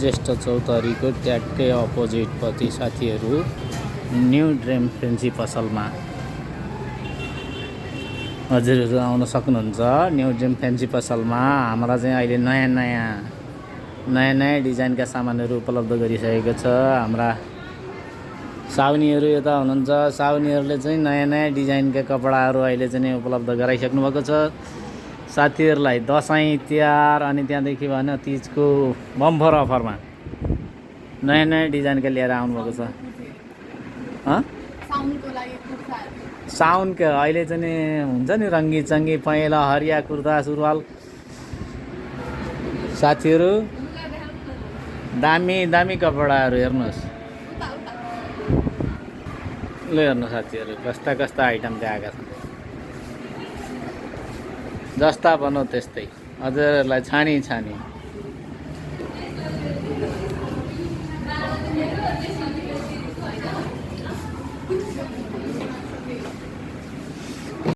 ज्येष्ठ चौतारीको ट्याक्कै अपोजिटपट्टि साथीहरू न्यू ड्रिम फेन्सी पसलमा हजुरहरू आउन सक्नुहुन्छ। न्यू ड्रिम फेन्सी पसलमा हाम्रा चाहिँ अहिले नयाँ नयाँ डिजाइनका सामानहरू उपलब्ध गरिसकेको छ। हाम्रा साउनीहरू यता हुनुहुन्छ, साउनीहरूले चाहिँ नयाँ डिजाइनका कपडाहरू अहिले चाहिँ उपलब्ध गराइसक्नु भएको छ साथीहरूलाई। दसैँ तिहार अनि त्यहाँदेखि भएन तिजको बम्पर अफरमा नयाँ डिजाइनका लिएर आउनुभएको छ। साउन्डको अहिले चाहिँ हुन्छ नि रङ्गी चङ्गी पहेँला हरिया कुर्ता सुरुवाल साथीहरू दामी कपडाहरू हेर्नुहोस्। ल हेर्नु साथीहरू कस्ता आइटम त्यहाँ आएका छन्। जस्ता भनौँ त्यस्तै हजुरहरूलाई छानी